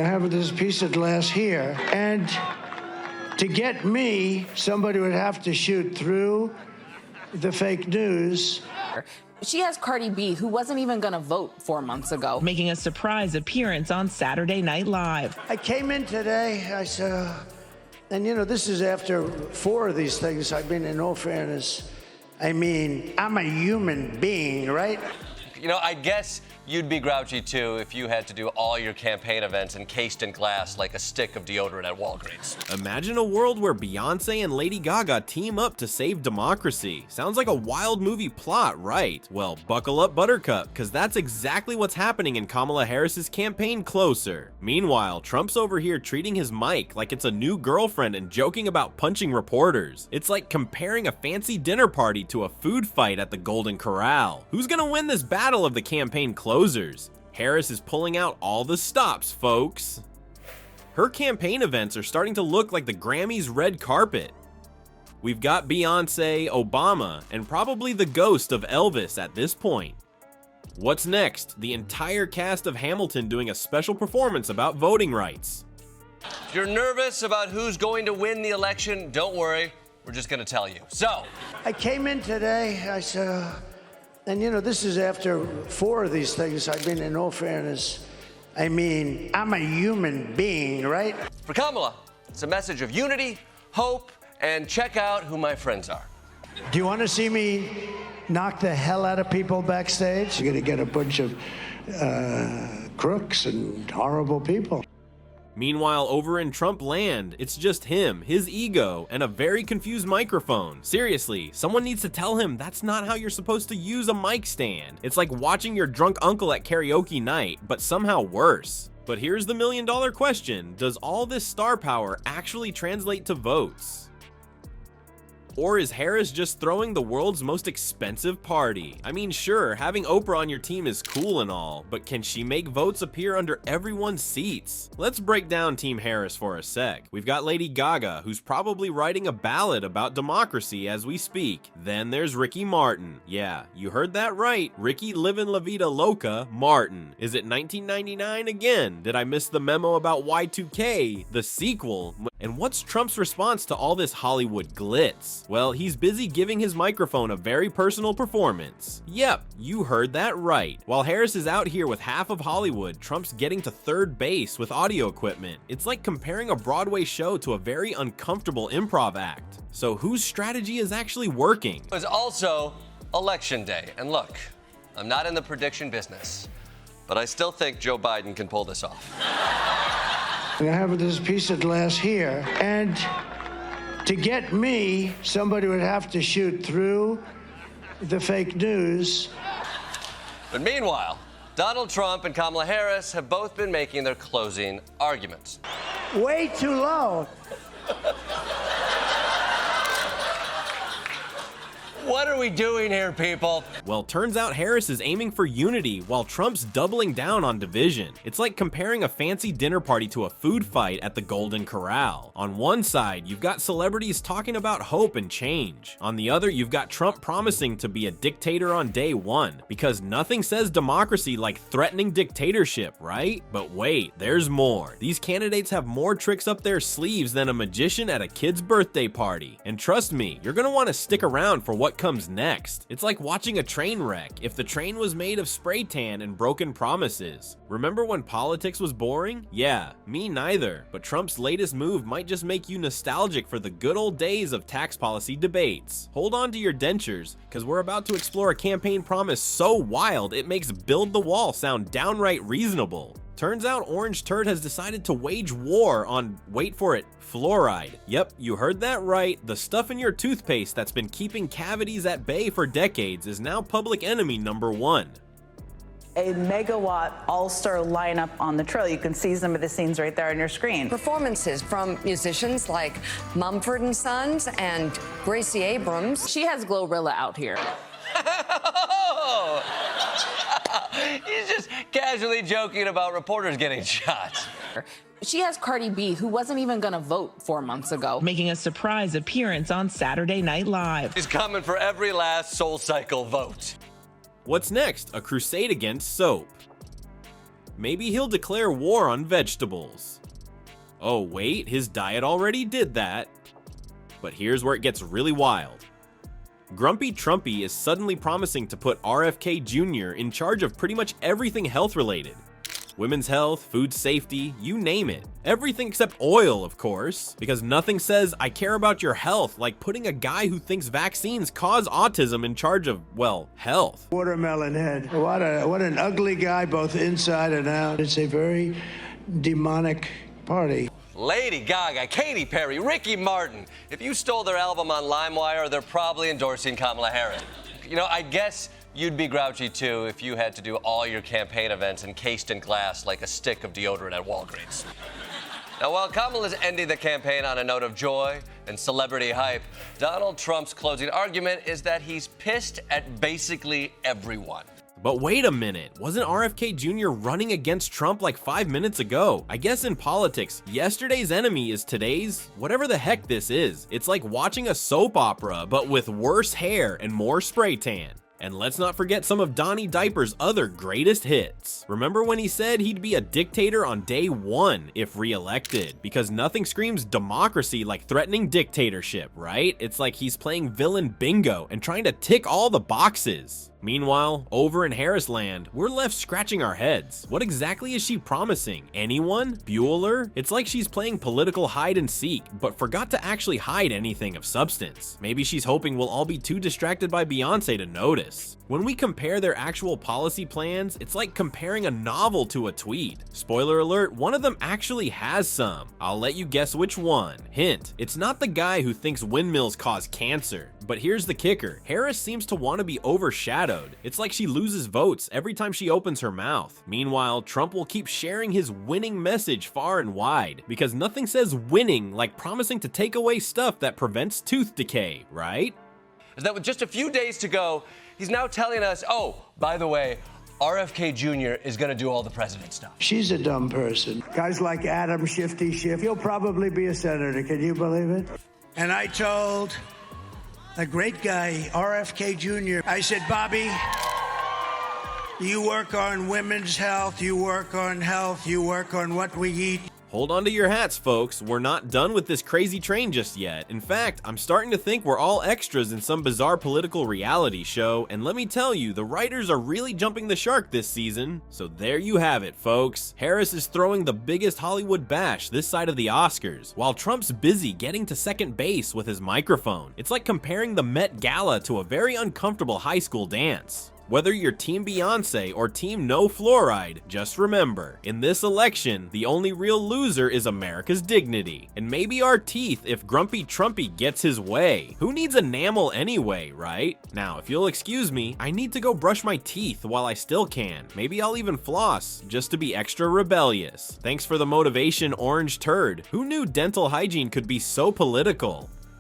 I have this piece of glass here, and to get me, somebody would have to shoot through the fake news. She has Cardi B, who wasn't even going to vote 4 months ago, making a surprise appearance on Saturday Night Live. I came in today, I said, and you know, this is after 4 of these things. I mean, in all fairness, I mean, I'm a human being, right? You know, I guess you'd be grouchy too if you had to do all your campaign events encased in glass like a stick of deodorant at Walgreens. Imagine a world where Beyoncé and Lady Gaga team up to save democracy. Sounds like a wild movie plot, right? Well, buckle up, buttercup, because that's exactly what's happening in Kamala Harris's campaign closer. Meanwhile, Trump's over here treating his mic like it's a new girlfriend and joking about punching reporters. It's like comparing a fancy dinner party to a food fight at the Golden Corral. Who's gonna win this battle of the campaign closers? Harris is pulling out all the stops, folks. Her campaign events are starting to look like the Grammys' red carpet. We've got Beyoncé, Obama, and probably the ghost of Elvis at this point. What's next? The entire cast of Hamilton doing a special performance about voting rights. If you're nervous about who's going to win the election, don't worry, we're just gonna tell you. So, I came in today, I said, and you know, this is after 4 of these things. I mean, in all fairness, I mean, I'm a human being, right? for Kamala, it's a message of unity, hope, and check out who my friends are. Do you want to see me knock the hell out of people backstage? You're going to get a bunch of crooks and horrible people. Meanwhile, over in Trump land, it's just him, his ego, and a very confused microphone. Seriously, someone needs to tell him that's not how you're supposed to use a mic stand. It's like watching your drunk uncle at karaoke night, but somehow worse. But here's the million-dollar question: does all this star power actually translate to votes? Or is Harris just throwing the world's most expensive party? I mean, sure, having Oprah on your team is cool and all, but can she make votes appear under everyone's seats? Let's break down Team Harris for a sec. We've got Lady Gaga, who's probably writing a ballad about democracy as we speak. Then there's Ricky Martin. Yeah, you heard that right. Ricky Livin' La Vida Loca Martin. Is it 1999 again? Did I miss the memo about Y2K, the sequel? And what's Trump's response to all this Hollywood glitz? Well, he's busy giving his microphone a very personal performance. Yep, you heard that right. While Harris is out here with half of Hollywood, Trump's getting to third base with audio equipment. It's like comparing a Broadway show to a very uncomfortable improv act. So whose strategy is actually working? It's also election day, and look, I'm not in the prediction business, but I still think Joe Biden can pull this off. I have this piece of glass here, and to get me, somebody would have to shoot through the fake news. But meanwhile, Donald Trump and Kamala Harris have both been making their closing arguments. Way too low. What are we doing here, people? Well, turns out Harris is aiming for unity while Trump's doubling down on division. It's like comparing a fancy dinner party to a food fight at the Golden Corral. On one side, you've got celebrities talking about hope and change. On the other, you've got Trump promising to be a dictator on day one, because nothing says democracy like threatening dictatorship, right? But wait, there's more. These candidates have more tricks up their sleeves than a magician at a kid's birthday party. And trust me, you're gonna want to stick around for what comes next. It's like watching a train wreck if the train was made of spray tan and broken promises. Remember when politics was boring? Yeah, me neither, but Trump's latest move might just make you nostalgic for the good old days of tax policy debates. Hold on to your dentures, because we're about to explore a campaign promise so wild it makes build the wall sound downright reasonable. Turns out Orange Turd has decided to wage war on, wait for it, fluoride. Yep, you heard that right. The stuff in your toothpaste that's been keeping cavities at bay for decades is now public enemy #1. A megawatt all-star lineup on the trail. You can see some of the scenes right there on your screen. Performances from musicians like Mumford & Sons and Gracie Abrams. She has Glorilla out here. He's just casually joking about reporters getting shot. She has Cardi B, who wasn't even going to vote 4 months ago, making a surprise appearance on Saturday Night Live. He's coming for every last Soul Cycle vote. What's next? A crusade against soap. maybe he'll declare war on vegetables. Oh wait, his diet already did that. But here's where it gets really wild. Grumpy Trumpy is suddenly promising to put RFK Jr. in charge of pretty much everything health related. Women's health, food safety, you name it. Everything except oil, of course, because nothing says I care about your health like putting a guy who thinks vaccines cause autism in charge of, well, health. Watermelon head. What an ugly guy, both inside and out. It's a very demonic party. Lady Gaga, Katy Perry, Ricky Martin. If you stole their album on LimeWire, they're probably endorsing Kamala Harris. You know, I guess you'd be grouchy too if you had to do all your campaign events encased in glass like a stick of deodorant at Walgreens. Now, while Kamala's ending the campaign on a note of joy and celebrity hype, Donald Trump's closing argument is that he's pissed at basically everyone. But wait a minute, wasn't RFK Jr. running against Trump like 5 minutes ago? I guess in politics, yesterday's enemy is today's, whatever the heck this is. It's like watching a soap opera, but with worse hair and more spray tan. And let's not forget some of Donnie Diaper's other greatest hits. Remember when he said he'd be a dictator on day one if re-elected? Because nothing screams democracy like threatening dictatorship, right? It's like he's playing villain bingo and trying to tick all the boxes. Meanwhile, over in Harris land, we're left scratching our heads. What exactly is she promising? Anyone? Bueller? It's like she's playing political hide and seek, but forgot to actually hide anything of substance. Maybe she's hoping we'll all be too distracted by Beyoncé to notice. When we compare their actual policy plans, it's like comparing a novel to a tweet. Spoiler alert, one of them actually has some. I'll let you guess which one. Hint, it's not the guy who thinks windmills cause cancer. But here's the kicker, Harris seems to want to be overshadowed. It's like she loses votes every time she opens her mouth. Meanwhile, Trump will keep sharing his winning message far and wide, because nothing says winning like promising to take away stuff that prevents tooth decay, right? Is that with just a few days to go, he's now telling us, oh, by the way, RFK Jr. is gonna do all the president stuff. She's a dumb person. Guys like Adam Shifty Schiff, he'll probably be a senator. Can you believe it? And I told a great guy, RFK Jr., I said, Bobby, you work on women's health, you work on health, you work on what we eat. Hold on to your hats, folks. We're not done with this crazy train just yet. In fact, I'm starting to think we're all extras in some bizarre political reality show, and let me tell you, the writers are really jumping the shark this season. So there you have it, folks. Harris is throwing the biggest Hollywood bash this side of the Oscars, while Trump's busy getting to second base with his microphone. It's like comparing the Met Gala to a very uncomfortable high school dance. Whether you're Team Beyoncé or Team No Fluoride, just remember, in this election, the only real loser is America's dignity. And maybe our teeth if Grumpy Trumpy gets his way. Who needs enamel anyway, right? Now, if you'll excuse me, I need to go brush my teeth while I still can. Maybe I'll even floss, just to be extra rebellious. Thanks for the motivation, Orange Turd. Who knew dental hygiene could be so political?